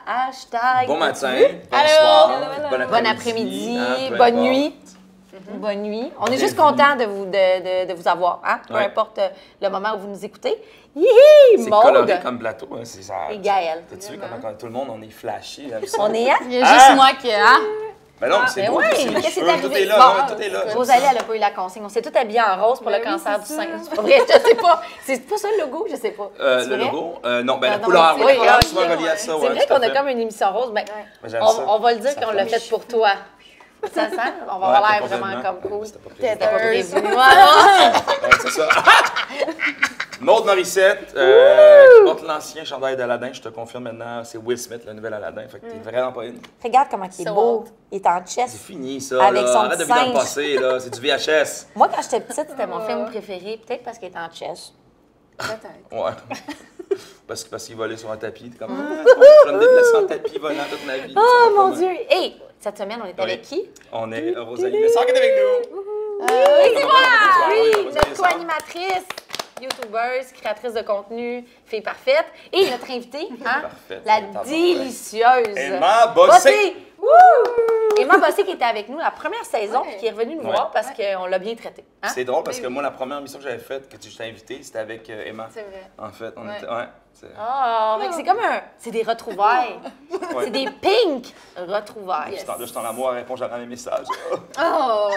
à hashtag. Bon matin, Allô? bonsoir, Bon après-midi, hein, peu bonne importe. nuit. Bonne nuit. On est juste Bienvenue. content de vous avoir, hein? Peu Ouais. importe le moment où vous nous écoutez. Hihi! C'est Maude coloré comme plateau, hein, c'est ça. et Gaël. T'as-tu vu comment tout le monde, on est flashy? Là, ça? On est à... Il y a juste moi qui. Hein? Ben non, mais c'est Ben beau, oui, c'est les qu'est-ce qui est cheveux, arrivé? tout est là, Bon, là, tout est là. Rosalie, elle n'a pas eu la consigne. On s'est tout habillé en rose pour le oui, cancer du c'est sein. ça. C'est pas vrai, je sais pas. C'est pas ça le logo, je sais pas. C'est Le vrai? logo? Non, ben la non, couleur, mais oui, c'est- la couleur oui, est souvent oui, reliée à ça, C'est ouais, vrai tout à qu'on a fait. comme une émission rose. Ben, Ben, j'aime ça. on va le dire Ça qu'on l'a flash. fait pour toi. Ça sent? On va Ouais, avoir l'air pas vraiment complètement. comme cool. C'était pas prévu. T'as pas prévu. Heureuse. Voilà. Ouais, c'est ça. Maude Morissette, qui porte l'ancien chandail d'Aladin, je te confirme maintenant, c'est Will Smith, le nouvel Aladin, fait que t'es vraiment pas une. Regarde comment il est So beau. what? Il est en C'est chest. fini ça, Avec là. son Arrête de petit vivre dans le singe. passé, là, c'est du VHS. Moi, quand j'étais petite, c'était mon film préféré. Peut-être parce qu'il est en chest. Peut-être. Ouais. parce qu'il volait sur un tapis, t'es comme, je vais me déplacer en tapis volant toute ma vie. Oh Ça va mon pas Dieu! Hey, cette semaine, on est avec qui? On est Rosalie Lessard qui est avec nous. Oui, c'est moi! Bonsoir, Oui, Rosalie notre Lessard. co-animatrice, youtubeuse, créatrice de contenu, fille parfaite. Et notre invitée, hein? Parfaite, La t'as délicieuse. Emma Bossé. Wouh! Emma Bossé qui était avec nous la première saison puis qui est revenue nous Ouais. voir parce qu'on l'a bien traitée. Hein? C'est drôle parce que moi, la première émission que j'avais faite, que tu t'ai invité, c'était avec Emma. C'est vrai. En fait, on Ouais. était. Ouais. Ah, fait que c'est comme un. C'est des retrouvailles. Ouais. C'est des pink retrouvailles. Là, je suis en amour, elle répond jamais à mes messages. Oh!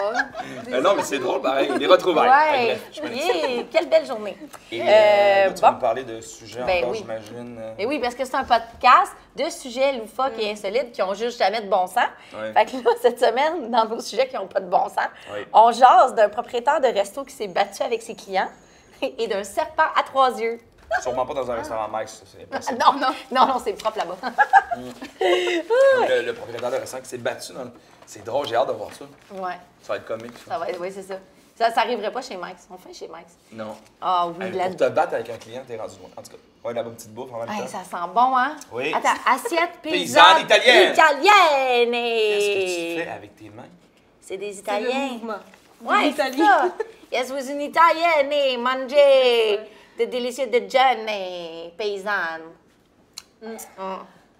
Non, mais c'est drôle, pareil. Des retrouvailles. Ouais. Bref, je me dis- Yeah, quelle belle journée. Et là, tu vas bon. me parler de sujets Ben encore, oui. j'imagine. Mais oui, parce que c'est un podcast de sujets loufoques et insolites qui ont juste jamais de bon sens. Ouais. Fait que là, cette semaine, dans nos sujets qui n'ont pas de bon sens, Oui. on jase d'un propriétaire de resto qui s'est battu avec ses clients et d'un serpent à 3 yeux. Sûrement pas dans un restaurant Mike's, ça, c'est impossible. Non, c'est propre là-bas. Le propriétaire de restaurant qui s'est battu dans le... C'est drôle, j'ai hâte de voir ça. Ouais, Ça va être comique. ça va être, oui, c'est ça. Ça arriverait pas chez Mike's. On le fait chez Mike's. Non. Ah oui, Hey, la... pour te battre avec un client, t'es rendu loin. En tout cas, ouais, la bonne petite bouffe en même Hey, temps. ça sent bon, hein? Oui. Attends, assiette Paysanne paysanne italienne. italienne. Qu'est-ce que tu fais avec tes mains? C'est des C'est le Italiens. mouvement. Ouais, L'Italie. c'est ça. Yes, vous une Italienne, mangez de délicieux de jeunes paysannes.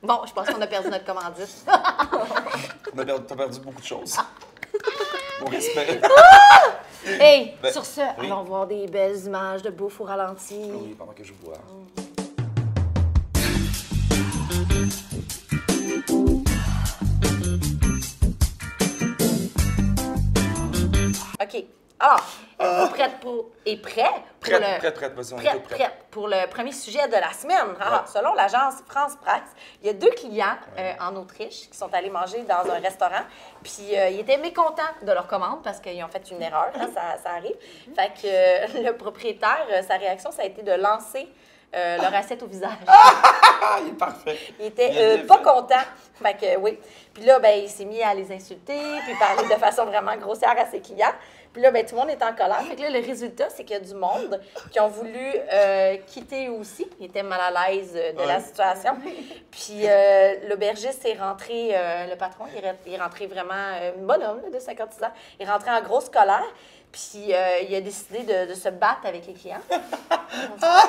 Bon, je pense qu'on a perdu notre commandite. T'as perdu beaucoup de choses. Mon respect. Hey, Ben, sur ce, oui. allons voir des belles images de bouffe au ralenti. Oui, pendant que je bois. OK. Alors, êtes-vous prête pour... et prêt? Pour Prête, vas-y, on est toutes prêtes. Prête pour le premier sujet de la semaine. Ah, Ouais. selon l'agence France Presse, il y a 2 clients en Autriche qui sont allés manger dans un restaurant. Puis ils étaient mécontents de leur commande parce qu'ils ont fait une erreur. Hein, ça arrive. Fait que le propriétaire, sa réaction, ça a été de lancer leur assiette au visage. Ah, il est parfait. Il était Il a bien pas fait. content. Fait que oui. Puis là, ben, il s'est mis à les insulter, puis parler de façon vraiment grossière à ses clients. Puis là, ben, tout le monde est en colère. Fait que là, le résultat, c'est qu'il y a du monde qui ont voulu quitter eux aussi. Ils étaient mal à l'aise de la situation. Puis l'aubergiste est rentré, le patron, il est rentré vraiment, un bonhomme là, de 56 ans, il est rentré en grosse colère. Puis il a décidé de se battre avec les clients.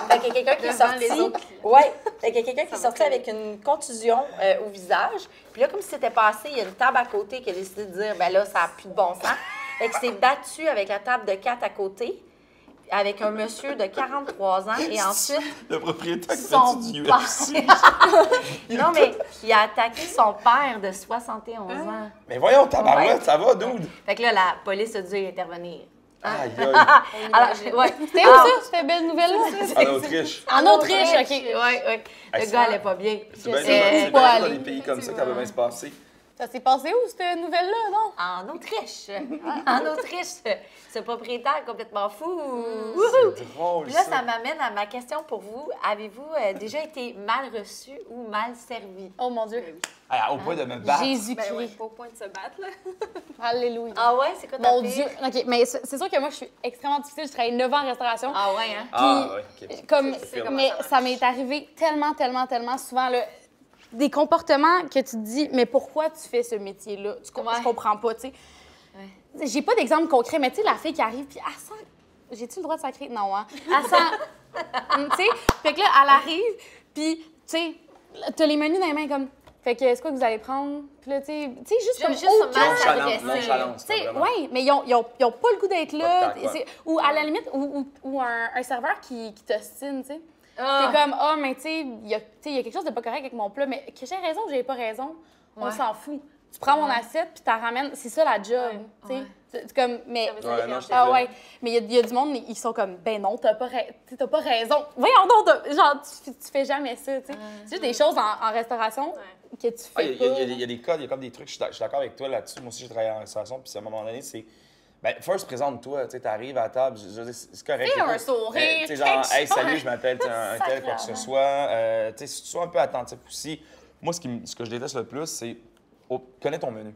Fait qu'il y a quelqu'un qui est Devant sorti. les autres clients. Ouais. Fait qu'il y a quelqu'un qui est sorti avec une contusion au visage. Puis là, comme si c'était passé, il y a une table à côté qui a décidé de dire, ben là, ça n'a plus de bon sens. Fait qu'il s'est battu avec la table de 4 à côté, avec un monsieur de 43 ans. Et ensuite, Le propriétaire qui son fait du père. UFC. Non, mais il a attaqué son père de 71 ans. Mais voyons, tabarouette, ça va, dude? Fait que là, la police a dû intervenir. Aïe, aïe. Alors, ouais. C'était où ça, cette belle nouvelle-là? En Autriche. En Autriche, OK. Oui, oui. Le Hey, gars ça- allait pas bien. C'est bien sais c'est pas bien dans aller. des pays comme ça que ça peut bien se passer. Ça s'est passé où, cette nouvelle-là, non? En Autriche. En Autriche. Ce propriétaire complètement fou. Wouhou! C'est drôle, Puis là, ça. ça m'amène à ma question pour vous. Avez-vous déjà été mal reçu ou mal servi? Oh mon Dieu. Hey, au point de me battre. Ben ouais, Jésus-Christ. pas au point de se battre, là. Alléluia. Ah ouais? C'est quoi ta Mon pire? Dieu. OK, mais c'est sûr que moi, je suis extrêmement difficile. Je travaille 9 ans en restauration. Ah ouais, hein? Ah, oui, OK. Comme, C'est mais ça m'est arrivé tellement souvent, là, des comportements que tu te dis, mais pourquoi tu fais ce métier-là? Je comprends pas, tu sais. J'ai pas d'exemple concret, mais tu sais, la fille qui arrive, puis elle sent... J'ai-tu le droit de sacrer? Non, hein? Elle sent... tu sais, fait que là, elle arrive, puis, tu sais, t'as les menus dans les mains comme. Fait que c'est quoi que vous allez prendre? Puis là, tu sais, juste comme juste nonchalance, tu sais, vraiment. ouais, mais ils ont pas le goût d'être là. Pas de tact, ouais. Ou à la limite, ou un serveur qui t'ostine, tu sais. Ah. T'es comme, mais tu sais, il y a quelque chose de pas correct avec mon plat, mais que j'ai raison ou j'ai pas raison, on s'en fout. Tu prends mon assiette puis t'en ramènes. C'est ça la job, tu sais. C'est comme, mais. Ouais. Mais il y a du monde, ils sont comme, ben non, t'as pas raison. Voyons donc, genre, tu fais jamais ça, tu sais. C'est juste des choses en restauration que tu fais pas. Il y a des codes, il y a comme des trucs, je suis d'accord avec toi là-dessus. Moi aussi, j'ai travaillé en restauration, puis à un moment donné, c'est. Ben, first, présente-toi, tu sais, t'arrives à la table, c'est correct. Fais un sourire, tu sais, genre, hey, quelque salut, chose. je m'appelle un tel, quoi que ce soit. Tu sais, si tu sois un peu attentif aussi. Moi, ce que je déteste le plus, c'est connais ton menu.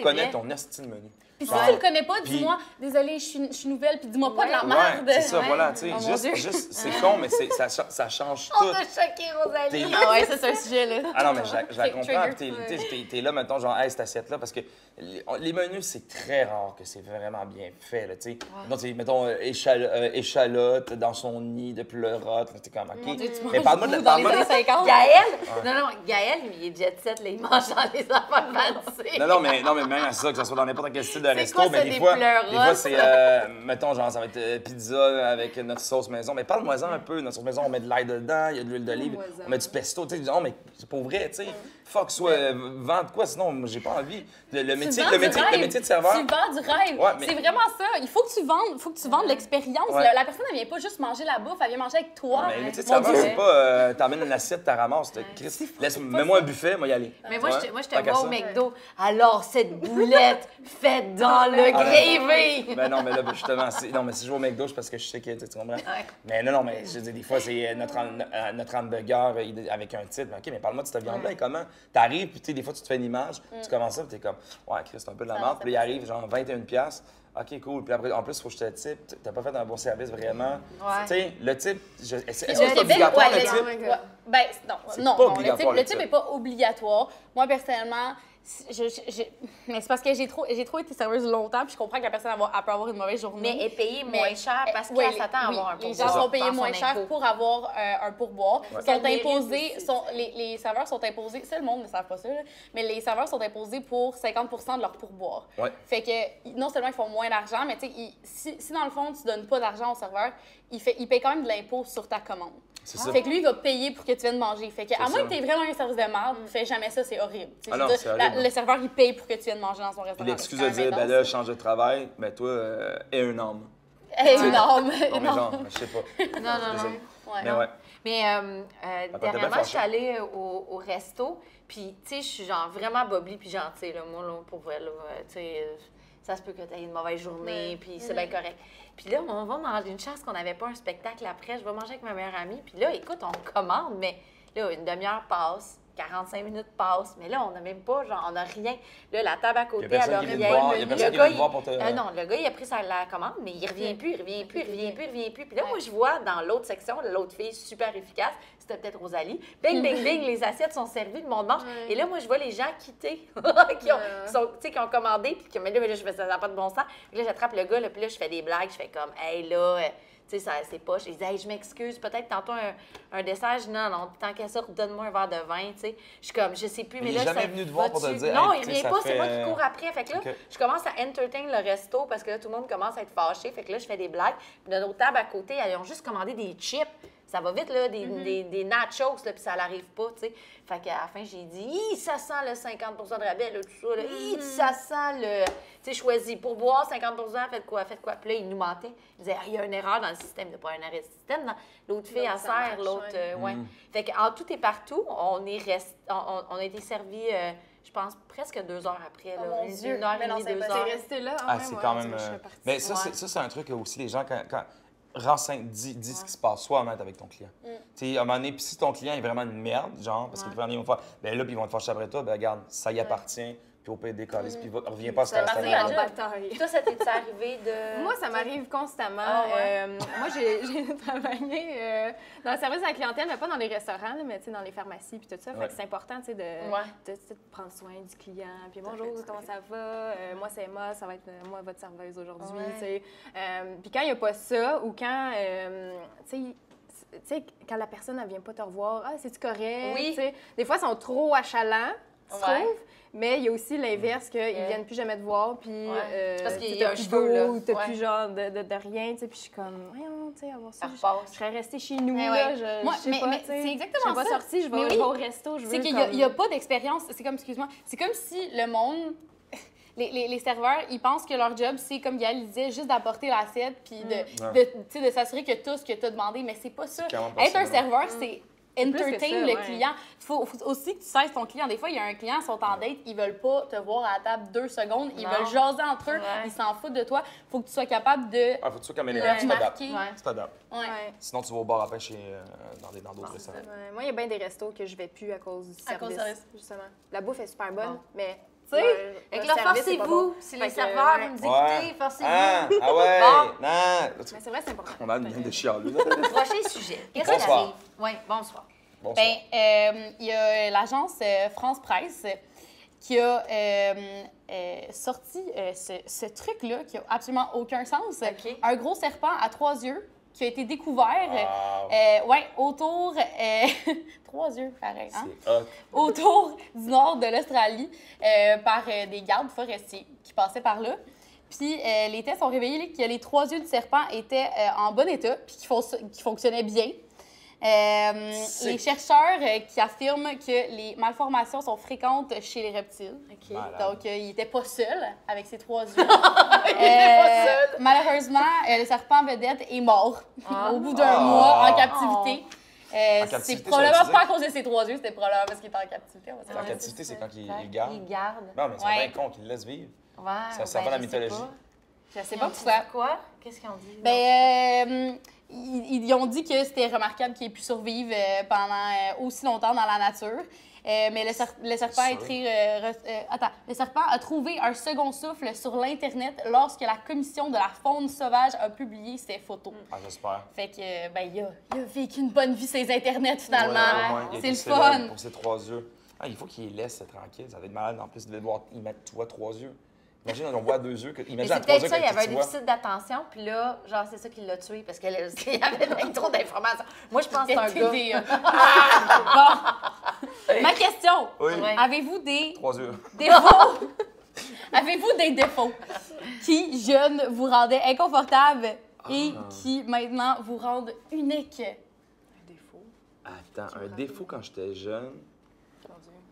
Connais ton esti de menu. Puis si tu le connais pas, dis-moi, désolée, je suis nouvelle, puis dis-moi pas de la merde. Ouais, c'est ça, voilà, tu sais, Oh, mon Dieu. juste c'est con, mais ça change On tout. t'a choqué, Rosalie. Ah ouais, ça, c'est un sujet, là. Ah non, mais je la comprends. Trigger. T'es là, mettons, genre, hey, cette assiette-là, parce que les menus, c'est très rare que c'est vraiment bien fait, là, tu sais. Donc, mettons, échalote dans son nid de pleurote, t'es comme, OK. Mais parle-moi de Dans les années 50. Gaël, il est jet set, là, il mange dans les affaires fancy. Non, mais même à ça, que ce soit dans n'importe quel style de resto, quoi, mais ça, des des fois, pleurotes? c'est, mettons, genre, ça va être pizza avec notre sauce maison. Mais parle-moi-en un peu. Notre sauce maison, on met de l'ail dedans, il y a de l'huile d'olive, on met du pesto. Tu sais, non, mais c'est pour vrai, tu sais. Fuck, soit vendre quoi, sinon, moi, j'ai pas envie. Le métier de serveur. Tu vends du rêve. Ouais, mais- C'est vraiment ça. Il faut que tu vendes l'expérience. Ouais. La personne, elle vient pas juste manger la bouffe, elle vient manger avec toi. Mais le métier de Mon serveur, Dieu. c'est pas t'emmènes une assiette, t'as ramasses. Mets-moi un buffet, moi y aller. Mais moi, Ouais, je te tant qu'à vois au ça. McDo. Alors, cette boulette faite dans le gravy. Ben non, mais là, justement, non, mais si je vais au McDo, c'est parce que je sais que tu comprends. Mais non, mais je dis, des fois, c'est notre hamburger avec un titre. OK, mais parle-moi de cette viande-là. Et comment? T'arrives, puis tu sais, des fois, tu te fais une image, tu commences ça, puis t'es comme, ouais, Chris, c'est un peu de la merde. Puis il arrive, genre, 21$. OK, cool. Puis après, en plus, il faut que je te type. T'as pas fait un bon service, vraiment. Tu sais, le type, est-ce que c'est obligatoire, le type? Ben, non, pas non, obligatoire, le type n'est pas obligatoire. Moi, personnellement, mais c'est parce que j'ai trop été serveuse longtemps, puis je comprends que la personne elle peut avoir une mauvaise journée. Mais est payée moins cher parce qu'elle s'attend à avoir un pourboire. Les gens sont payés dans moins son cher impôt. pour avoir un pourboire. Ouais. Sont imposés, les serveurs sont imposés, ça, le monde ne savent pas ça, là, mais les serveurs sont imposés pour 50% de leur pourboire. Ouais. Fait que non seulement ils font moins d'argent, mais tu sais, si dans le fond, tu donnes pas d'argent au serveur, il paye quand même de l'impôt sur ta commande. C'est ça. Fait que lui, il va payer pour que tu viennes manger. Fait que, à moins ça. que tu aies vraiment un service de merde, fais jamais ça, c'est horrible. Tu sais, Ah je veux non, dire, c'est horrible. le serveur, il paye pour que tu viennes manger dans son Puis restaurant. l'excuse de dire, ben là, je change de travail, ben toi, aie un homme. Énorme. Non, mais genre, je sais pas. Non. Désolé. Ouais. Mais ouais. Mais t'es bien dernièrement, je fâchée. suis allée au resto, puis tu sais, je suis genre vraiment bobli puis gentille, là. Moi, là, pour vrai, là, tu sais, ça se peut que tu aies une mauvaise journée, puis c'est bien correct. Puis là, on va manger une chance qu'on n'avait pas un spectacle après. Je vais manger avec ma meilleure amie, puis là, écoute, on commande, mais là, une demi-heure passe. 45 minutes passent, mais là, on n'a même pas, genre, on n'a rien. Là, la table à côté, elle a rien. Il y a personne qui vient te voir pour te... Non, le gars, il a pris la commande, mais il revient plus. Puis là, moi, je vois dans l'autre section, l'autre fille super efficace, c'était peut-être Rosalie. Bing, bing, bing, les assiettes sont servies, le monde mange. Et là, moi, je vois les gens quitter, qui ont commandé, puis mais là, je fais ça n'a pas de bon sens. Puis là, j'attrape le gars, puis là, je fais des blagues, je fais comme, hey, là... Tu sais, c'est poche. Je dis, hey, je m'excuse, peut-être tantôt un dessert. Je dis, non, tant qu'à ça, donne-moi un verre de vin, tu sais. Je suis comme, je sais plus, mais il là, est jamais ça venu te voir pour te va-tu? dire, Non, hey, il tu sais, vient ça pas, c'est moi fait- qui cours après. Fait que là, OK. je commence à entertain le resto parce que là, tout le monde commence à être fâché. Fait que là, je fais des blagues. Puis de notre table à côté, ils ont juste commandé des chips. Ça va vite, là, des nachos, là, puis ça n'arrive pas, tu sais. Fait qu'à la fin, j'ai dit, hi, ça sent le 50 de rabais, là, tout ça, là. Hi, ça sent le. Tu sais, choisis pour boire 50 faites quoi? Puis là, il nous mentait. Il disait, ah, il y a une erreur dans le système. Il n'y a pas une erreur de système. L'autre fille, elle sert, l'autre. Ouais. Fait qu'en tout et partout, on a été servi. Je pense presque 2 heures après. Là, mon Dieu. Une heure Mais et non, demie, c'est 2 pas- heures. c'est Resté là. Ah, c'est quand même... je serais partie. Mais ça, c'est un truc que aussi les gens, quand renseigne, dis ce qui se passe, sois honnête avec ton client. Tu sais, à un moment donné, puis si ton client est vraiment une merde, genre, parce qu'ils vont faire, ben là, puis ils vont te fâcher après toi, ben regarde, ça y appartient, puis au pire des colis, puis reviens pas à ce Ça marche restaurant. à en job. bataille. Toi, ça t'est arrivé de. Moi, ça m'arrive constamment. Ah ouais? Moi, j'ai travaillé dans le service à la clientèle, mais pas dans les restaurants, là, mais tu sais, dans les pharmacies puis tout ça. Fait Ouais. que c'est important, tu sais, de prendre soin du client. Puis bonjour, comment ça va? Moi, c'est Emma, ça va être moi, votre serveuse aujourd'hui, Ouais. tu sais. Puis quand il n'y a pas ça, ou quand, tu sais, tu sais, quand la personne, elle vient pas te revoir, « Ah, c'est-tu correct? » Oui. Tu sais, des fois, ils sont trop achalants, je Ouais. trouve. Mais il y a aussi l'inverse, qu'ils viennent plus jamais te voir, puis C'est parce qu'il y t'as a un plus cheveu, là. d'eau, t'as Ouais. plus genre de rien, tu sais. Puis je suis comme, voyons, tu sais, avoir ça. Ça Je repasse. serais restée chez nous, Mais là. ouais. Moi, Je sais mais- pas, mais tu sais. c'est exactement Je serais pas ça. sortie, je Mais vais oui. au resto, je veux C'est qu'il comme... n'y a pas d'expérience. C'est comme, excuse-moi, c'est comme si le monde, les serveurs, ils pensent que leur job, c'est, comme Gaëlle disait, juste d'apporter l'assiette puis tu sais, de s'assurer que tout ce que tu as demandé, mais c'est pas ça. clairement pas Être ça, un non. serveur, c'est plus que entertain ça, le ouais. client. Il faut aussi que tu cesses ton client. Des fois, il y a un client, ils sont en date, ils veulent pas te voir à la table 2 secondes, ils Non. veulent jaser entre eux, Ouais. ils s'en foutent de toi. Il faut que tu sois capable de Ah, faut que tu sois comme le élève, tu t'adaptes. remarquer. Ouais. Tu t'adaptes. Ouais. Ouais. Sinon, tu vas au bar après dans d'autres restaurants. Ouais. Moi, il y a bien des restos que je vais plus à cause du À cause du service, service. justement. La bouffe est super bonne, Bon. mais... Tu sais, Fait que le là, service, c'est pas forcez-vous. bon. Si Fait les que, serveurs, ouais. vous nous écoutez, forcez-vous. Ah ouais! Bon. Non! Mais c'est vrai, c'est important. On a une ligne de chialer. Prochain sujet. Qu'est-ce qui Bonsoir. arrive? Oui, bonsoir. Bonsoir. Ben, il y a l'agence France Presse qui a sorti ce truc-là qui a absolument aucun sens. OK. Un gros serpent à 3 yeux qui a été découvert Wow. autour... 3 yeux, pareil, hein? C'est hot. Autour du nord de l'Australie par des gardes forestiers qui passaient par là. Puis les tests ont révélé que les 3 yeux du serpent étaient en bon état puis qui fonctionnaient bien. Les chercheurs qui affirment que les malformations sont fréquentes chez les reptiles. OK. Malade. Donc, il n'était pas seul avec ses 3 yeux. pas seul. Malheureusement, le serpent vedette est mort Ah. au bout d'un Ah. mois en captivité. En captivité, C'est ça probablement veut dire? pas à cause de ses 3 yeux, c'était probablement parce qu'il était en captivité. On va se En dire. captivité, c'est quand il Il garde. garde. Non, mais c'est Ouais. bien con qu'il le laisse vivre. Ouais, Ça va dans la je sais mythologie. pas. Je sais Ils pas ont dit pourquoi. quoi? Qu'est-ce qu'ils ont dit? Ben, ils ont dit que c'était remarquable qu'il ait pu survivre pendant aussi longtemps dans la nature. Mais le serpent le serpent a trouvé un second souffle sur l'Internet lorsque la Commission de la faune sauvage a publié ses photos. Ah, j'espère. Fait que, ben, il a vécu une bonne vie sur les Internets, finalement. Ouais, au moins, il a C'est été le célèbre fun. Pour ses 3 yeux. Ah, il faut qu'il les laisse tranquille. Ça va être malade. En plus, de voir, tu vois 3 yeux. Imagine, on voit 2 yeux. Mais Imagine à c'est 3 peut-être yeux ça, il y avait un tu vois. déficit d'attention, puis là, genre, c'est ça qui l'a tué, parce qu'il y avait bien trop d'informations. Moi, je pense que c'est un gars. Bon. Ma question. Oui. Ouais. Avez-vous des 3 yeux. défauts? Avez-vous des défauts qui, jeunes, vous rendaient inconfortable et qui, maintenant, vous rendent unique? Un défaut. Attends, un défaut quand j'étais jeune,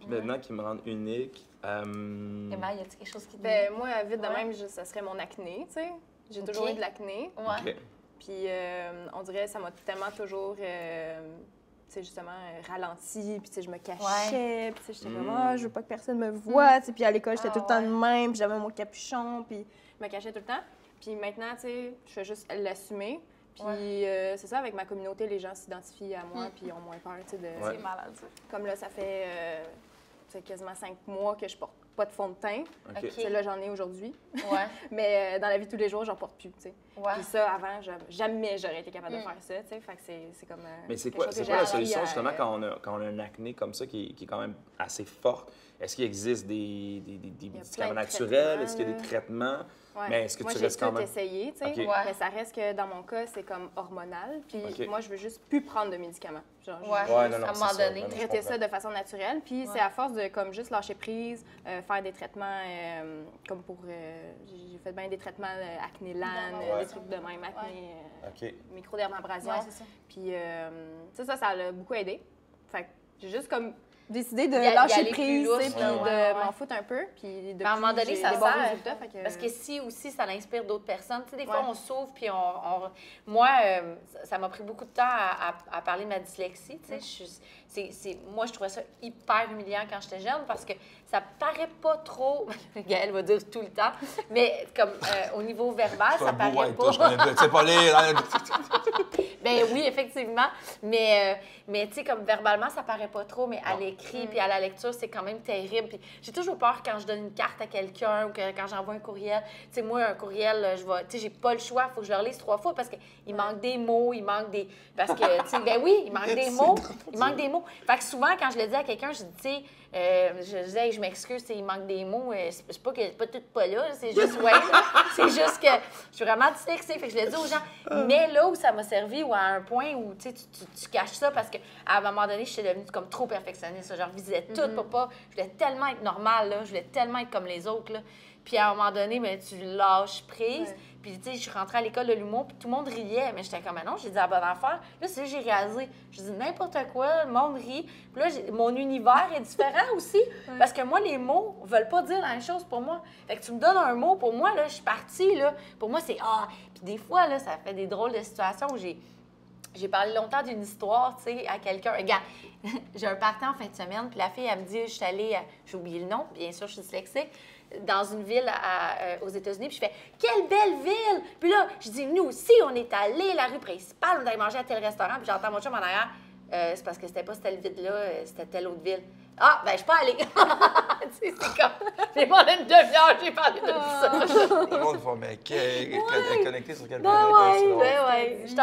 puis maintenant qui me rend unique. Emma, y a-t-il quelque chose qui te Ben, moi, vite de Ouais. même, ça serait mon acné, tu sais. J'ai toujours Ok. eu de l'acné. Ouais. Ok. Puis, on dirait que ça m'a tellement toujours, tu sais, justement, ralenti. Puis, tu sais, je me cachais. Puis, tu sais, j'étais comme, ah, je veux pas que personne me voit. Tu sais, puis à l'école, j'étais Ah, tout le temps ouais. de même. Puis, j'avais mon capuchon. Puis, je me cachais tout le temps. Puis, maintenant, tu sais, je fais juste l'assumer. Puis, c'est ça, avec ma communauté, les gens s'identifient à moi. Puis, ils ont moins peur, tu sais, de. Ouais. C'est malade, ça. Comme là, ça fait quasiment 5 mois que je porte pas de fond de teint. Ok. Ok. Tu sais, là, j'en ai aujourd'hui. Ouais. Mais dans la vie de tous les jours, j'en porte plus, tu sais. Ouais. Puis ça, avant, jamais j'aurais été capable de faire ça, tu sais. Fait que c'est comme... Mais c'est quelque quoi, chose c'est que quoi j'ai la solution, appris justement, quand on a un acné comme ça qui est quand même assez forte? Est-ce qu'il existe des médicaments plein de naturels? Est-ce qu'il y a des traitements, traitements? Ouais. Mais est-ce que moi, tu j'ai restes quand tout même... essayé, tu sais. Ok. Ouais. Mais ça reste que, dans mon cas, c'est comme hormonal. Puis Ok. moi, je veux juste plus prendre de médicaments. Genre, je veux Ouais. juste Ouais, non, non, à un c'est moment ça. donné. Non, non, je traiter comprends. ça de façon naturelle. Puis c'est à force de comme juste lâcher prise, faire des traitements comme pour... j'ai fait bien des traitements acné-lan, Ouais. des trucs de même, acné, OK. microdermabrasion. Ouais, c'est ça. Puis ça l'a beaucoup aidé. Fait que j'ai juste comme décidé de Y lâcher aller plus prise, lousse, tu sais, puis là, de ouais. m'en foutre un peu. Puis depuis, à un moment donné, j'ai ça des bons sert. résultats. Fait que, Parce que si aussi ça l'inspire d'autres personnes, tu sais, des fois Ouais. on s'ouvre puis moi, ça m'a pris beaucoup de temps à parler de ma dyslexie, tu sais. Moi, je trouvais ça hyper humiliant quand j'étais jeune parce que ça paraît pas trop, Gaëlle va dire tout le temps, mais comme au niveau verbal, ça paraît pas. Je connais pas, tu sais pas lire. Ben oui, effectivement. Mais tu sais, comme verbalement, ça paraît pas trop, mais à l'écrit puis à la lecture, c'est quand même terrible. Puis j'ai toujours peur quand je donne une carte à quelqu'un ou que quand j'envoie un courriel. Tu sais, moi, un courriel, tu sais, j'ai pas le choix. Il faut que je le relise 3 fois parce qu'il manque des mots, il manque des... Parce que, tu sais, ben oui, il manque des mots. Il manque des mots. Fait que souvent, quand je le dis à quelqu'un, je dis, tu sais, Je disais, hey, je m'excuse, il manque des mots. C'est pas que c'est pas tout pas là, c'est juste ouais. C'est juste que je suis vraiment dyslexique. Fait que je l'ai dit aux gens. Mais là où ça m'a servi, ou à un point où tu caches ça, parce qu'à un moment donné, je suis devenue comme trop perfectionniste. Je revisais tout pour pas. Je voulais tellement être normale, là. Je voulais tellement être comme les autres, là. Puis à un moment donné, ben, tu lâches prise. Puis, tu sais, je suis rentrée à l'école de l'humour, puis tout le monde riait. Mais j'étais comme, non, j'ai dit la bonne affaire. Là, c'est là que j'ai réalisé. Je dis n'importe quoi, le monde rit. Puis là, mon univers est différent aussi. Parce que moi, les mots veulent pas dire la même chose pour moi. Fait que tu me donnes un mot, pour moi, là, je suis partie, là. Pour moi, c'est ah. Puis des fois, là, ça fait des drôles de situations où j'ai parlé longtemps d'une histoire, tu sais, à quelqu'un. Regarde, j'ai un party en fin de semaine, puis la fille, elle me dit, je suis allée, j'ai oublié le nom, bien sûr, je suis dyslexique, dans une ville aux États-Unis, puis je fais « Quelle belle ville! » Puis là, je dis « Nous aussi, on est allés, la rue principale, on est allé manger à tel restaurant. » Puis j'entends mon chum en arrière, c'est parce que c'était pas cette ville-là, c'était telle autre ville. Ah, ben je suis pas allée. Tu sais, c'est comme, j'ai parlé une demi-heure, j'ai parlé de ça. Tout le monde fait, mais connecté sur quel planète? Ouais, c'est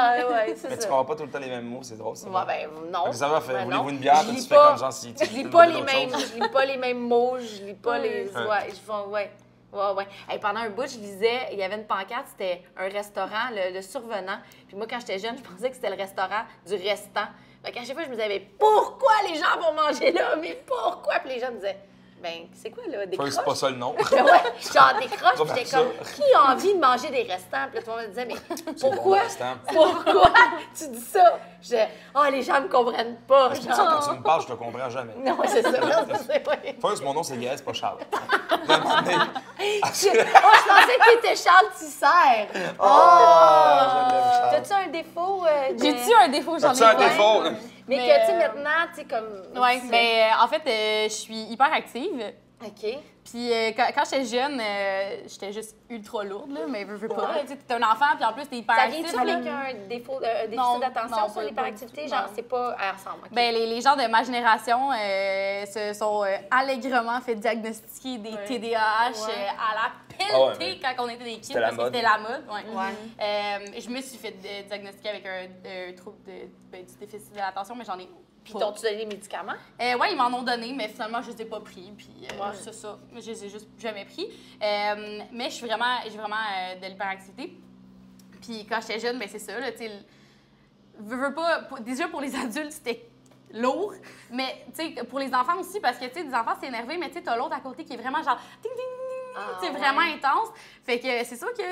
ça. Mais tu comprends pas tout le temps les mêmes mots, c'est drôle, ça. Ouais, ben non. Ça va, Ben voulez-vous non. une bière? Je Tu lis fais pas- comme genre si tu Je lis pas les mêmes mots, je lis pas les. Ouais, je fais, ouais. Hey, pendant un bout, je lisais, il y avait une pancarte, c'était un restaurant, le Survenant. Puis moi, quand j'étais jeune, je pensais que c'était le restaurant du restant. Fait qu'à chaque fois, je me disais, mais pourquoi les gens vont manger là? Mais pourquoi? Puis les gens me disaient, ben, c'est quoi, là, des croches? C'est pas ça le nom. Ouais, genre des croches, puis j'étais ça. comme, qui a envie de manger des restants? Puis là, tout le monde me disait, mais pourquoi? bon, restant. Pourquoi tu dis ça? Je disais, les gens me comprennent pas. C'est pour ça que quand tu me parles, je te comprends jamais. Non, c'est ça. C'est vrai. First, mon nom, c'est Gaël, c'est pas Charles. Je pensais que t'étais Charles Tisser. Je l'aime, Charles. T'as-tu un défaut? J'ai-tu un défaut? J'en ai As-tu un plein. défaut? Mais Mais, que, tu sais, maintenant, tu sais, comme... Oui, tu sais- ben en fait, je suis hyper active. OK. Puis quand j'étais jeune, j'étais juste ultra lourde, là, mais veux pas. Tu sais, t'es un enfant, puis en plus, t'es hyper Ça active. vient-tu avec un défaut, déficit Non, d'attention non, sur pas l'hyperactivité? du tout, Genre, non. c'est pas ensemble. OK. Ben, les gens de ma génération se sont allègrement fait diagnostiquer des TDAH à la pelletée quand on était des kids. C'était la parce que mode. C'était la mode, ouais. Ouais. Je me suis fait diagnostiquer avec un trouble du déficit de l'attention, mais j'en ai Puis pas. t'ont-tu donné des médicaments? Oui, ils m'en ont donné, mais finalement, je les ai pas pris. Puis c'est ça. Je les ai juste jamais pris. Mais j'ai vraiment de l'hyperactivité. Puis quand j'étais jeune, ben c'est ça, là, tu sais, veux pas, déjà pour les adultes, c'était lourd, mais tu sais, pour les enfants aussi, parce que tu sais, des enfants, c'est énervé, mais tu sais, t'as l'autre à côté qui est vraiment genre ting, ting, ting, c'est vraiment intense. Fait que c'est sûr que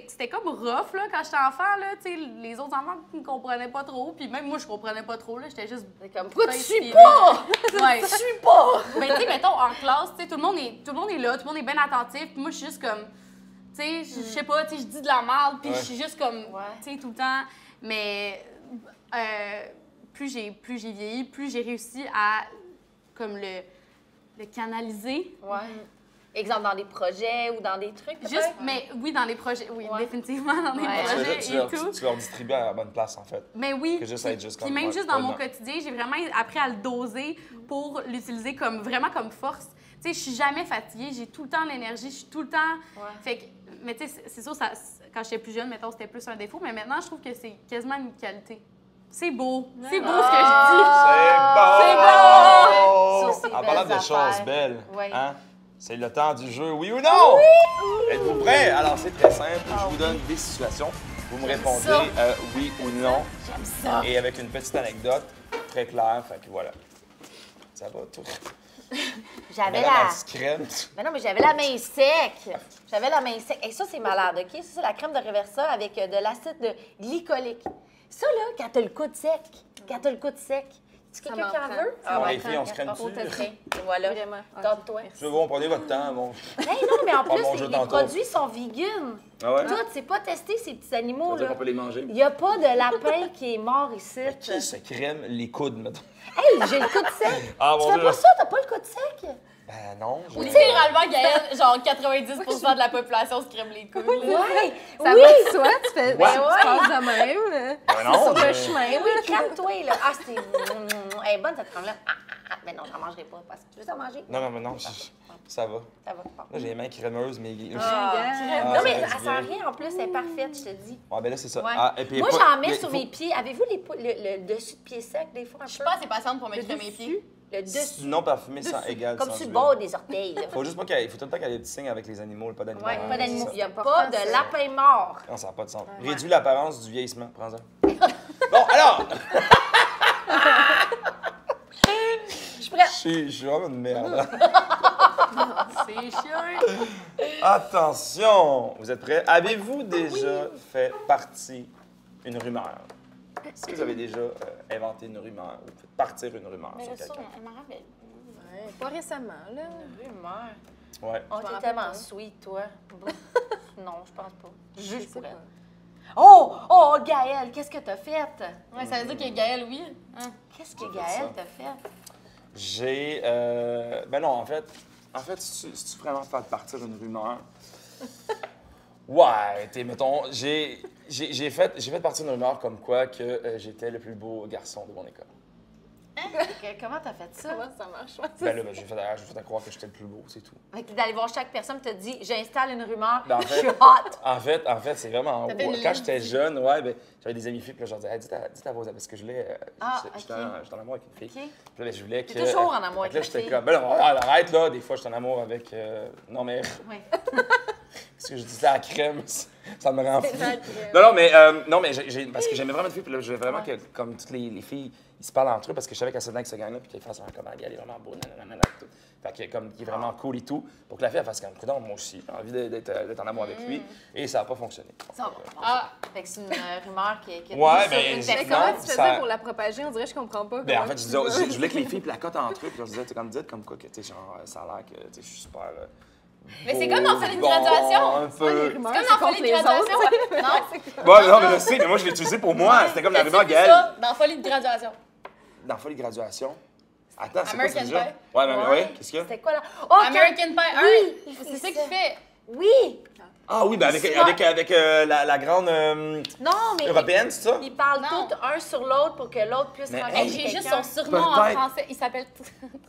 c'était comme rough, là, quand j'étais enfant, là, tu sais, les autres enfants ne comprenaient pas trop, puis même moi, je comprenais pas trop, là, j'étais juste... C'est comme, pourquoi tu suis inspirée. pas? Ouais. Tu suis pas! Ben, tu sais, mettons, en classe, tu sais, tout le monde est là, tout le monde est bien attentif, puis moi, je suis juste comme, tu sais, je sais pas, tu sais, je dis de la merde, puis je suis juste comme, tu sais, tout le temps. Mais plus j'ai vieilli, plus j'ai réussi à, comme, le canaliser. Ouais. Exemple, dans des projets ou dans des trucs, peut-être? Juste, mais oui, dans les projets, oui, définitivement dans les Ouais. projets et tout. Tu leur distribues à la bonne place, en fait. Mais oui. Que juste être juste Puis comme, même ouais, juste dans mon pas quotidien, j'ai vraiment appris à le doser pour l'utiliser comme vraiment comme force. Tu sais, je suis jamais fatiguée, j'ai tout le temps l'énergie, je suis tout le temps. Fait que, mais tu sais, c'est sûr, quand j'étais plus jeune, mettons, c'était plus un défaut, mais maintenant, je trouve que c'est quasiment une qualité. C'est beau. C'est beau ce que je dis. C'est beau! Ça, c'est En parlant belles de choses affaires. belles, Oui. hein? C'est le temps du jeu, oui ou non? Oui! Êtes-vous prêts? Alors, c'est très simple. Je vous donne des situations. Vous me répondez ça. oui ou non. J'aime ça. Et avec une petite anecdote très claire. Fait que voilà. Ça va tout. J'avais Madame, la... la petite crème. Mais non, mais j'avais la main sec. J'avais la main sec. Et ça, c'est malade, OK? Ça, c'est la crème de Reversa avec de l'acide glycolique. Ça, là, quand t'as le coude sec, est-ce que Ça quelqu'un m'en qui en prend. veut? Bon, les filles, on se crème Oh, dessus. t'es prêt. Et voilà. Vraiment. Tente-toi. Je veux bon, prenez votre temps. Bon. Hey, non, mais en Prends mon plus, jeu les tantôt. produits sont vegan. Ah ouais? Tout, c'est pas testé, ces petits Ça animaux, veut dire là. qu'on peut les manger. Il n'y a pas de lapin qui est mort ici. Qui se crème les coudes, mettons? Hey, j'ai le coude sec. Ah, Tu mon fais Dieu. pas ça? T'as pas le coude sec? Ben non. je- Littéralement, Gaëlle, genre 90% de la population se crème les couilles. là. Ouais. Ça Oui. va de soi, tu fais. Ouais. Tu passes de même. Ben non. Sur le je- chemin. Eh oui, crème-toi, là. Ah, c'est... Elle est bonne, cette crème-là. Mais non, j'en mangerai pas. Parce que tu veux en manger? Non, mais non, ça va. Ça va. Bon. Là, j'ai les mains crémeuses, mais. Ah, Ah, non, mais ça fait elle du sent bien. rien en plus, elle est parfaite, je te dis. Ouais, ben là, c'est ça. Ouais. Ah, et puis, Moi, pas- j'en il mets sur faut- mes pieds. Avez-vous le dessus de pied sec, des fois, un Je suis peu? pas assez patiente pour me crémer mes pieds. Le dessus. Non parfumé sans égal. Comme sans sur le huile. bord des orteils. Là. Faut juste pas qu'il faut tout le temps qu'il y ait des signes avec les animaux, pas d'animaux. Ouais, hein, pas d'animaux. c'est Il n'y a C'est pas important, de ça. lapin mort. ça. Non, ça n'a pas de sens. Réduis l'apparence du vieillissement, prends-en. Bon, alors! Je suis prête. Je suis vraiment une merde. C'est chiant. Attention! Vous êtes prêts? Avez-vous déjà fait partie une rumeur? Est-ce que vous avez déjà inventé une rumeur ou fait partir une rumeur Mais sur ça, quelqu'un? je m'en rappelle. Ouais, pas récemment, là. Rumeur. Ouais. Oh, Je m'en t'es rappelle tellement pas. sweet, toi. Non, je pense pas. Je Juste sais pour pas. elle. Oh, Gaëlle, qu'est-ce que t'as fait? Ouais, ça veut dire que Gaël, oui. Hein? Qu'est-ce que fait Gaëlle ça. t'a fait? J'ai. Ben non, en fait, si tu vraiment faire partir une rumeur. Ouais, mettons, j'ai fait partir une rumeur comme quoi que j'étais le plus beau garçon de mon école. Comment t'as fait ça? Comment ça marche? Ouais, Ben là, j'ai fait à croire que j'étais le plus beau, c'est tout. Fait que d'aller voir chaque personne te dit j'installe une rumeur, Ben, en je fait- suis hot. En fait, c'est vraiment. T'avais une Quand liste. j'étais jeune, ouais, ben, j'avais des amis filles, puis là, je leur disais, hey, dites à vos amis, parce que je voulais. J'étais ok. en amour avec une fille. OK. Puis là, ben, je voulais que. T'es toujours en amour Fait que là, avec une j'étais fille. comme, ben non, arrête là, des fois, j'étais en amour avec. Non, mais. Ouais. Parce que je dis ça à la crème, ça me rend fou. ça, Non, mais parce que j'aimais vraiment une fille, puis là, je voulais vraiment que, comme toutes les filles, ils se parlent entre eux, parce que je savais qu'elle s'était avec ce gars-là, puis qu'ils fassent comme un gars, il est vraiment beau, nanana, tout. Fait que, comme, il est vraiment cool et tout, pour que la fille, elle fasse comme, écoute, moi aussi, j'ai envie d'être en amour avec lui, et ça n'a pas fonctionné. Ça va. Ah, Fait que c'est une rumeur qui est Ouais, sur ben, une j'ai- Mais personne. comment Non, tu faisais ça- pour la propager? On dirait que je comprends pas. Ben, en comment fait, tu je vas. voulais que les filles placotent entre eux, puis je leur disais, tu comme dites comme quoi, que, tu sais, genre, ça a l'air que, tu sais, je suis super. Mais c'est beau, comme dans Folie de bon, graduation. Un peu. C'est comme dans Folie de graduation. Non? Bon, non, mais je sais, mais moi, je l'ai utilisé pour moi. C'était comme la rumeur T'as-tu vu Gaëlle. ça dans Folie de graduation. Dans Folie de graduation. Attends, c'est quoi American ça déjà? Pie. Ouais, mais Ouais. ouais, qu'est-ce qu'il y a? C'était quoi là? Oh, American Pie 1, Oui, c'est ça c'est qu'il fait. Oui! Ah oui, ben avec la grande Non, mais européenne, c'est ça? ils parlent Non. tous un sur l'autre pour que l'autre puisse Mais rencontrer Hey, j'ai juste quelqu'un. son surnom en Peut-être. français. Il s'appelle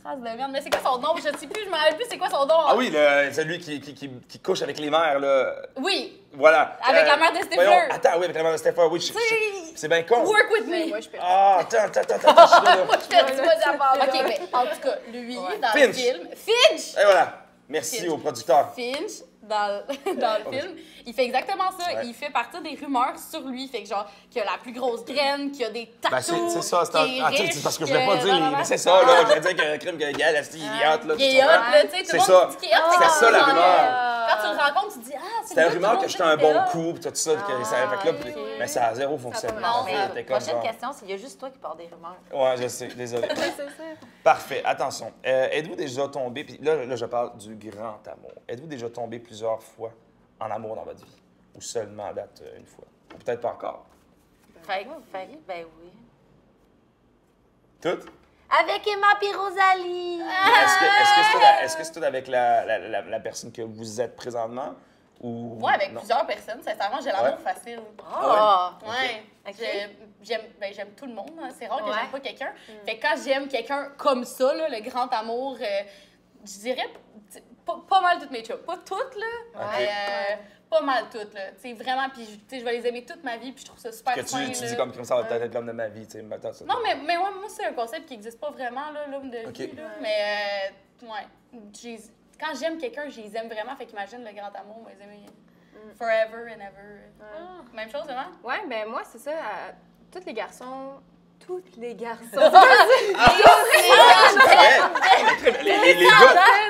Trace de viande. Mais c'est quoi son nom? Je ne sais plus, je me rappelle plus c'est quoi son nom. Ah oui, celui qui couche avec les mères, là. Oui. Voilà. Avec la mère de Stifler. Voyons, attends, oui, avec la mère de Stifler, oui. C'est bien con. Work with Mais me. moi, je peux. Ah, attends, je suis là. Moi, je fais du vois d'abord. OK, mais en tout cas, lui, dans le Finch. film. Finch! Et voilà. Merci Finch. au producteur. Finch, dans le film, il fait exactement ça. Ouais. Il fait partir des rumeurs sur lui. Fait que genre, qu'il a la plus grosse graine, qu'il a des Ben, tatous. c'est ça, qu'il est c'est parce que je voulais riche, pas dire, blablabla. mais c'est ça, là. Je voulais dire que crime que Gaël, il est hot, là. Il est tu hot, comprends? là, tu sais, tout C'est le ça. monde dit qu'il est hot. C'était Quand ça, tu la le rumeur. rencontres- Quand tu le rencontres, tu te dis, ah, c'est C'était la le gars, rumeur tout que le j'étais monde un dit bon que coup, pis tout ça, que ça fait que là, mais ça a zéro fonctionné. pas Non, marché. mais C'était comme prochaine genre- question, c'est il y a juste toi qui parles des rumeurs. Ouais, je sais, désolé. C'est ça. Parfait, attention. Êtes-vous déjà tombé, puis là, je parle du grand amour. Êtes-vous déjà tombé plusieurs fois en amour dans votre vie? Ou seulement à date une fois? Ou peut-être pas encore? Fait ben oui. Toutes? Avec Emma puis Rosalie! Est-ce que c'est tout avec la personne que vous êtes présentement? Ou... Moi, avec non? plusieurs personnes, sincèrement, j'ai l'amour Ouais. facile. Ah! Ouais. Ok. J'aime tout le monde. Hein. C'est rare que Ouais. j'aime pas quelqu'un. Fait que quand j'aime quelqu'un comme ça, là, le grand amour, je dirais pas mal toutes mes chums. Pas toutes, là. Ok. Pas mal toutes, là. Tu sais, vraiment, puis je vais les aimer toute ma vie, puis je trouve ça super Que fin, tu là. dis comme ça va peut-être être l'homme de ma vie, tu sais. Maintenant, ça- Non, mais moi, c'est un concept qui n'existe pas vraiment, là, l'homme de Ok. vie, là. Mais, ouais. Quand j'aime quelqu'un, je les aime vraiment. Fait qu'imagine le grand amour, moi, les aimer forever and ever. Même chose, vraiment? Ouais, ben moi, c'est ça. Tous les garçons. Toutes les garçons.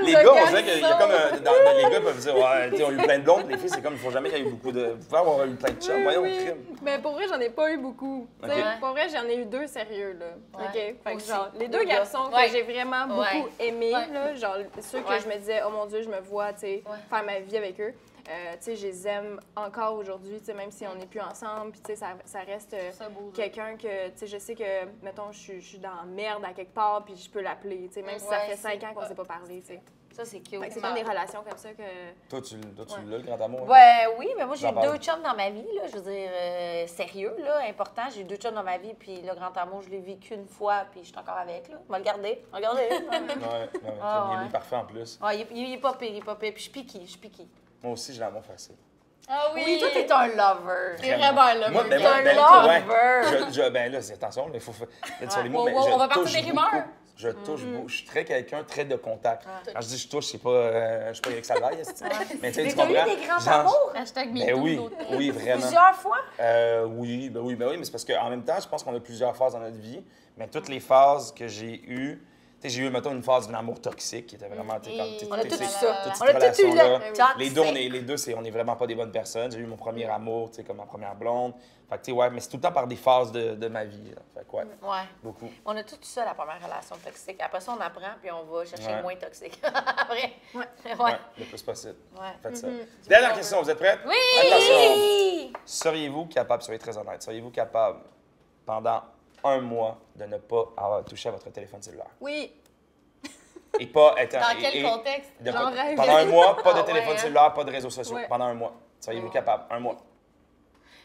Les gars, on dirait qu'il y a comme les gars peuvent dire ouais, tu sais, on a eu plein de blondes, les filles c'est comme il faut jamais qu'il y ait eu beaucoup de vous pouvez avoir eu plein de chums, voyons crime. Mais pour vrai, j'en ai pas eu beaucoup. Tu sais, Ok. Pour vrai, j'en ai eu 2 sérieux, là. Ouais. OK? Fait que Aussi. genre, les Deux 2 gars. garçons Ouais. que j'ai vraiment beaucoup Ouais. aimés, Ouais. là, genre ceux que Ouais. je me disais, oh mon Dieu, je me vois, tu sais, Ouais. faire ma vie avec eux. Tu sais, je les aime encore aujourd'hui, tu sais, même si on n'est plus ensemble, puis tu sais, ça reste Ça beau, là. quelqu'un que, tu sais, je sais que, mettons, je suis dans la merde à quelque part, puis je peux l'appeler, tu sais, même si ça Ouais, fait 5 c'est- ans qu'on s'est pas parlé, tu sais. Ça, c'est cute. Fait que c'est comme des relations comme ça que... Toi tu Ouais. l'as le grand amour. Hein? Ouais, oui, mais moi, j'ai J'en parle. 2 chums dans ma vie, là. Je veux dire, sérieux, là, important. J'ai eu 2 chums dans ma vie, puis le grand amour, je l'ai vécu une fois, puis je suis encore avec, là. On va le garder. Regardez. Ouais, Ah, il ouais. est parfait en plus. Ouais, il est pas pire, il est pas pire. Puis je suis piquée. Moi aussi j'ai l'amour facile. Ah oui! Oui, toi, t'es un lover. C'est vraiment là. Moi, mais- moi, un ben, lover. ouais. Ben là, attention, il faut être sur les mots, Wow, mais wow, je on va partir touche des rumeurs. beaucoup. Je touche beaucoup. Je suis très de contact. Quand je dis je touche, c'est pas, je suis pas Eric Salvaille, mais tu sais, tu comprends? Mais t'as eu des grands amours? Hashtag Ben oui, vraiment. Plusieurs fois? Oui, mais c'est parce qu'en même temps, je pense qu'on a plusieurs phases dans notre vie, mais toutes les phases que j'ai eues, tu sais, j'ai eu, mettons, une phase d'un amour toxique qui était vraiment, On a tout eu ça. toute On cette a tout eu là. relation-là. Les deux, on est vraiment pas des bonnes personnes. J'ai eu mon premier amour, tu sais, comme ma première blonde. Fait que, tu sais, ouais, mais c'est tout le temps par des phases de ma vie. Là. Fait que, ouais, beaucoup. On a tout eu ça, la première relation toxique. Après ça, on apprend, puis on va chercher moins toxique. Après. Ouais, le plus possible. Ouais. Faites ça. Dernière question, vous êtes prêtes? Oui! Attention. Seriez-vous capable, soyez très honnête, seriez-vous capable, pendant un mois, de ne pas avoir touché à votre téléphone cellulaire? Oui. Et pas être... Dans quel contexte? Pendant un mois, pas de téléphone hein? cellulaire, pas de réseaux sociaux. Ouais. Pendant un mois. Seriez-vous capable? Un mois.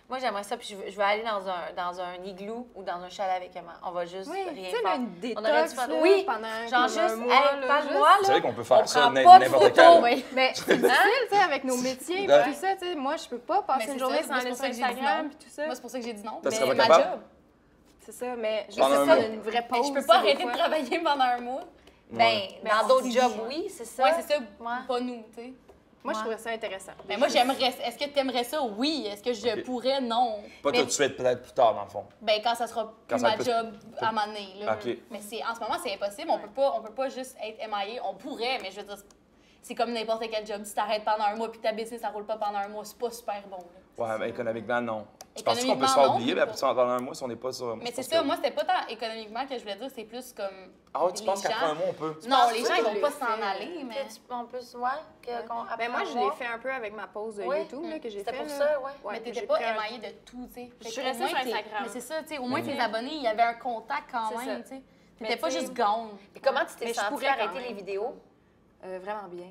Moi, j'aimerais ça, puis je veux aller dans un igloo ou dans un chalet avec Emma. On va juste Oui, rien tu sais, faire. une détox, On aurait dû faire... là, Oui, pendant genre comme juste, un mois, hey, là, parle-moi, Vous savez là. qu'on peut On faire ça prend pas de n'importe photos. quand. Oui. Mais c'est difficile, tu sais, avec nos métiers et Ouais. tout ça, tu sais. Moi, je peux pas Mais passer c'est une journée ça, sans moi, c'est aller pour sur ça que j'ai dit Instagram non. puis tout ça. Moi, c'est pour ça que j'ai dit non. Ça Mais serait pas ma capable? job. C'est ça, mais juste Pendant un ça, mois. une vraie Mais pause. je peux pas tu sais, des arrêter de fois. travailler pendant un mois. Ben, dans d'autres si. jobs, oui, c'est ça. Ouais, c'est ça. Ouais. Pas nous, tu sais. Moi, je trouvais ça intéressant. Mais moi, j'aimerais. Est-ce que tu aimerais ça? Oui. Est-ce que je pourrais? Non. Pas Mais- tout de suite, peut-être plus tard, dans le fond. Ben, quand ça sera Quand plus ça ma peut- job à m'amener. OK. Mais en ce moment, c'est impossible. On peut pas juste être MIA. On pourrait, mais je veux dire, c'est comme n'importe quel job. Si t'arrêtes pendant un mois puis ta business, ça roule pas pendant un mois, c'est pas super bon. Là. Ouais, mais économiquement, non. Je pense qu'on peut se Économiquement, faire non, oublier, mais mais pas. après, pendant un mois, si on n'est pas sur. Mais c'est ça, moi, c'était pas tant économiquement que je voulais dire, c'est plus comme. Ah ouais, tu les penses qu'après gens- un mois, on peut? Non, penses les que gens, ils je vont l'ai pas fait, s'en aller, mais. En plus, ouais. Ben, moi, je l'ai fait un peu avec ma pause de Oui. YouTube là, que j'ai fait. C'était pour là. ça, ouais. Mais Ouais, t'étais j'ai pas pris un- MIA de tout, tu sais. Je suis Fait qu'au restée moins, sur t'es- Instagram. Mais c'est ça, tu sais, au moins tes abonnés, il y avait un contact quand C'est même, ça. tu sais. Mais T'étais pas tu sais- juste gone. Puis comment tu t'es Mais je senti pourrais arrêter quand même. les vidéos? Vraiment bien.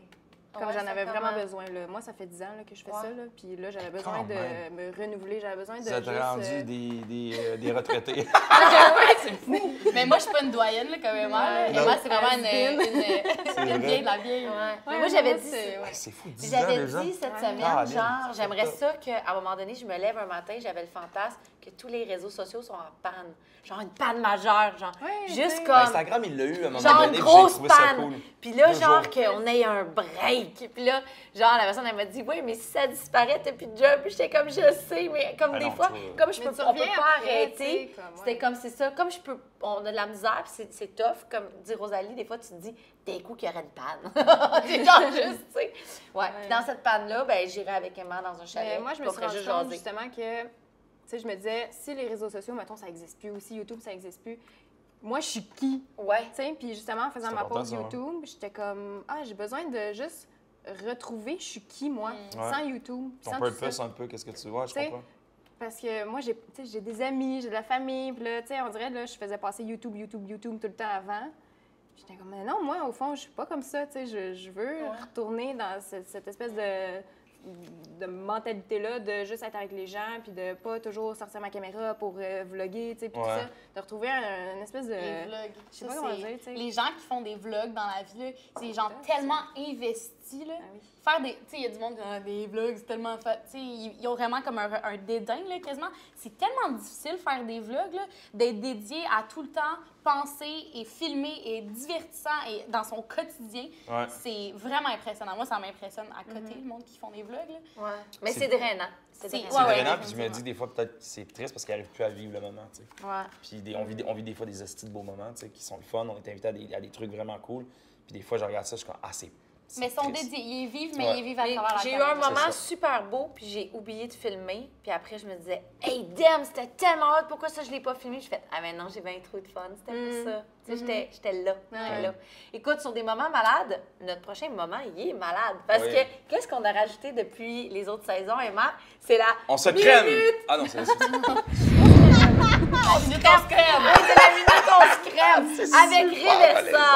Comme Ouais, j'en c'est avais vraiment comment? besoin. Là. Moi, ça fait 10 ans là, que je fais Ouais. ça. Là. Puis là, j'avais besoin de même. me renouveler. J'avais besoin de Vous êtes juste... rendu des retraités. Mais moi, je suis pas une doyenne, là, comme Emma. là. Non. Emma, c'est vraiment vrai. une vieille de la vieille. Ouais. Ouais, Mais moi, j'avais dit... c'est- Ouais, c'est fou, 10 ans J'avais déjà. dit cette Ouais. semaine, Caroline, genre, c'est j'aimerais top. ça qu'à un moment donné, je me lève un matin, j'avais le fantasme que tous les réseaux sociaux sont en panne. Genre une panne majeure, genre. Ouais, Juste tu sais. comme. Instagram, il l'a eu à un moment Genre donné, une puis j'ai grosse trouvé ça panne. cool. Puis là, 2 genre, jours. qu'on ait un break. Puis là, genre, la personne, elle m'a dit, oui, mais si ça disparaît, t'as plus de job. Puis j'étais comme, je sais, mais comme Ah des non, fois, toi- comme Mais tu on peut reviens pas après, arrêter. tu sais, comme, ouais. C'était comme, c'est ça. Comme on a de la misère, puis c'est tough. Comme dit Rosalie, des fois, tu te dis, d'un coup, qu'il y aurait une panne. C'est genre juste, tu sais. Ouais. Puis dans cette panne-là, ben, j'irai avec Emma dans un chalet. Mais moi, je me puis on suis ferait rendu juste compte jaser. justement que, tu sais, je me disais, si les réseaux sociaux, mettons, ça n'existe plus, ou si YouTube, ça n'existe plus, moi, je suis qui? Ouais. Tu sais, puis justement, en faisant C'est ma important, pause ça, hein. YouTube, j'étais comme, j'ai besoin de juste retrouver je suis qui, moi, Ouais. sans YouTube, Ton sans tout purpose, ça. un peu, qu'est-ce que tu vois, je T'sais, comprends. Parce que moi, tu sais, j'ai des amis, j'ai de la famille, puis là, tu sais, on dirait, là, je faisais passer YouTube tout le temps avant. J'étais comme, mais non, moi, au fond, je suis pas comme ça, tu sais, je veux retourner dans cette espèce de mentalité-là, de juste être avec les gens, puis de pas toujours sortir ma caméra pour vlogger, tu sais, puis tout Ouais. ça. De retrouver une espèce de... Les vlogs. Je sais pas Ça, comment c'est- dire, tu sais. Les gens qui font des vlogs dans la vie, là, c'est des gens Ça, tellement investis. Là. Ah oui. Faire des. Tu sais, il y a du monde qui a des vlogs, c'est tellement. Tu sais, ils ont vraiment comme un dédain, là, quasiment. C'est tellement difficile de faire des vlogs, là, d'être dédié à tout le temps penser et filmer et divertissant et dans son quotidien. Ouais. C'est vraiment impressionnant. Moi, ça m'impressionne à côté, le monde qui font des vlogs. Là. Ouais. Mais C'est- c'est drainant. C'est C'est- drainant. C'est Ouais, drainant, ouais, puis je me dis des fois, peut-être c'est triste parce qu'ils n'arrivent plus à vivre le moment, tu sais. Ouais. Puis on vit des fois des estis de beaux moments, tu sais, qui sont le fun. On est invité à des trucs vraiment cool. Puis des fois, je regarde ça, je suis comme, c'est Mais ils sont triste. dédiés. Ils y vivent, mais Ouais. ils vivent à Mais travers la j'ai eu caméra. un moment ça. super beau, puis j'ai oublié de filmer. Puis après, je me disais, hey, damn, c'était tellement hot, pourquoi ça, je l'ai pas filmé? Je fais, mais non, j'ai bien trop de fun, c'était pour ça. Tu sais, j'étais là. J'étais là. Écoute, sur des moments malades, notre prochain moment, il est malade. Parce Oui. que, qu'est-ce qu'on a rajouté depuis les autres saisons, Emma? C'est la On se minute. crème! Ah non, c'est ça. On se crème! Oui, c'est la minute, on se crème! Avec Révessa!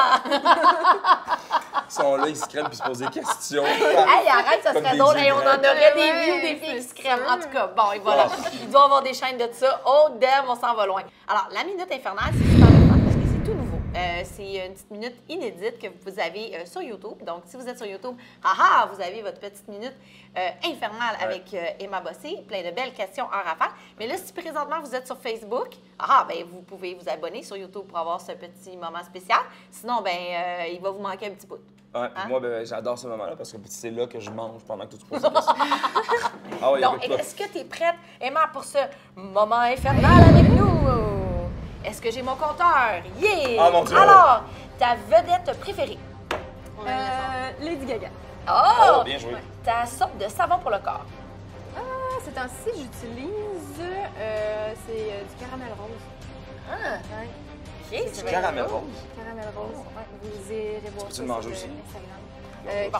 Ils sont là, ils se crèment puis se posent des questions. Hey, arrête, ça Comme serait des drôle. Hey, on en ivrognes. aurait des Ouais, views, des filles qui c'est se crèment. En sûr. tout cas, bon, et voilà. Il doit y avoir des chaînes de ça. Oh, damn, on s'en va loin. Alors, la minute infernale, c'est super le fun parce que c'est tout nouveau. c'est une petite minute inédite que vous avez sur YouTube. Donc, si vous êtes sur YouTube, vous avez votre petite minute infernale avec Emma Bossé. Plein de belles questions en rafale. Mais là, si présentement vous êtes sur Facebook, ben, vous pouvez vous abonner sur YouTube pour avoir ce petit moment spécial. Sinon, ben, il va vous manquer un petit bout. Ouais, puis moi, ben, j'adore ce moment-là parce que c'est là que je mange pendant que tu poses des questions. Ah oui, donc, est-ce que tu es prête, Emma, pour ce moment infernal avec nous? Est-ce que j'ai mon compteur? Yeah! Ah, mon Dieu! Alors, ta vedette préférée? Lady Gaga. Oh! Bien joué. Ta sorte de savon pour le corps? Ces temps-ci, j'utilise c'est du caramel rose. Ah! Ouais. OK, Du caramel rose. Caramel rose. Ouais, vous irez voir Peux-tu ça le manger sur aussi? Instagram.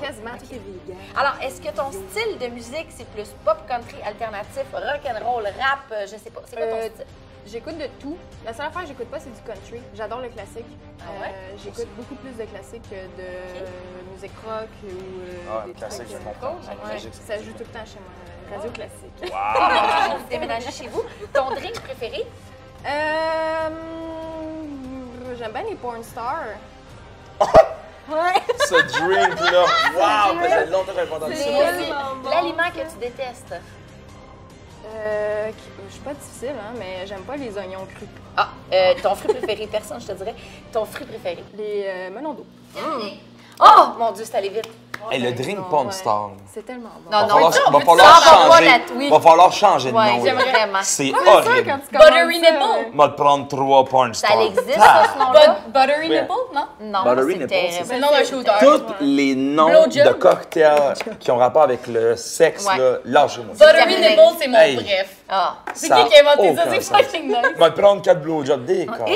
Quasiment tout est vegan. Alors, est-ce que ton style de musique, c'est plus pop, country, alternatif, rock'n'roll, rap, je sais pas. C'est quoi ton style? J'écoute de tout. La seule affaire que j'écoute pas, c'est du country. J'adore le classique. J'écoute beaucoup plus de classiques que de musique rock ou des classique, trucs. je comprends. Ça joue tout le temps chez moi. Radio classique. Wow! Vous déménagez chez vous. Ton drink préféré? J'aime bien les porn stars. Ce drink-là! Wow! Ça fait longtemps que j'avais pas entendu ça. L'aliment que tu détestes? Je suis pas difficile, hein, mais j'aime pas les oignons crus. Ton fruit préféré? Personne, je te dirais. Ton fruit préféré? Les melons d'eau. Oh! Mon Dieu, c'est allé vite. Hey, le drink Porn Star. C'est tellement bon. Non, Va falloir changer de nom. j'aimerais vraiment. C'est horrible. Buttery Nipple. Va te prendre 3 Porn Stars. Ça existe, ce nom-là? Buttery Nipple, non? Non, Buttery c'est Nipple, terrible. C'est le nom d'un shooter. Tous les noms Blowjob. de cocktails qui ont rapport avec le sexe, là, lâchez-moi. Buttery Nipple, c'est mon Hey. bref. Ah. C'est Ça qui a inventé a ça? aucun C'est sens. fucking nice. Va te prendre 4 blowjobs des corps. Va-t'en.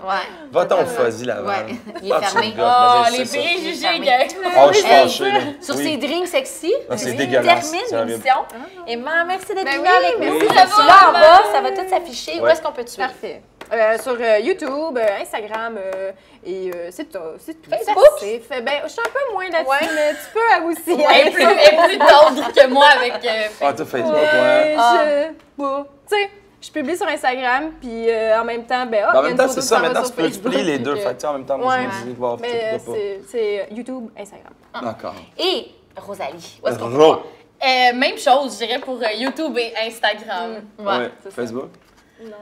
Ouais. Va-t'en fuzzy là-bas. Ouais. Il est fermé. Oh, c'est les ça. préjugés, gang. Oh, je suis fâché, là. Sur Oui. ces drinks sexy, c'est on dégueulasse. termine C'est horrible. l'émission. Emma, merci d'être venue oui, avec merci nous. d'avoir, Là en Emma. bas, ça va tout s'afficher. Où Ouais. est-ce qu'on peut te suivre? Parfait. Sur YouTube, Instagram et c'est tout. Facebook? Ben, je suis un peu moins là-dessus, mais tu peux aussi. Elle est plus tendre que moi avec... Ah, tu Facebook, ouais. Tu sais, je publie sur Instagram, puis en même temps, En même temps, c'est ça. Maintenant, tu peux expliquer expliquer les deux. Fait que, en même temps, moi, je me dis, voir, Mais pourquoi c'est YouTube, Instagram. pas. D'accord. Et Rosalie, où est-ce qu'on peut Ro. voir? Même chose, je dirais, pour YouTube et Instagram. Ouais. Facebook? Non.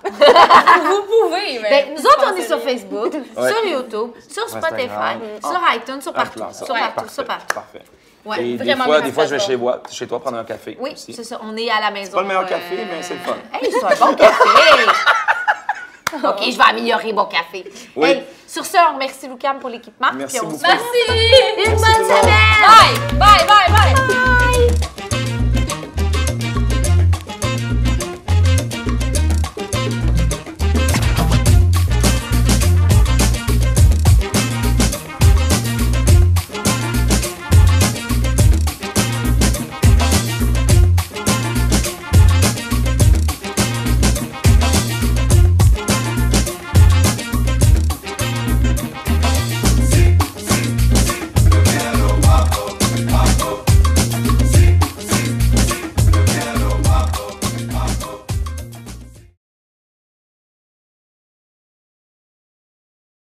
Vous pouvez, mais... Ben, nous autres, on est sur Facebook, Ouais. sur YouTube, sur Spotify, Instagram. sur iTunes, sur partout. Sur partout. Parfait. Ouais. Et vraiment des mieux fois, que je vais ça. chez toi prendre un café. Oui, aussi. c'est ça. On est à la maison. C'est pas le meilleur café, mais c'est le fun. Hey, c'est un bon café! OK, je vais améliorer mon café. Oui. Hey, sur ce, on remercie Lucam pour l'équipement. Merci puis on se beaucoup. dit Merci! une bonne tout le monde. semaine! Bye! Bye!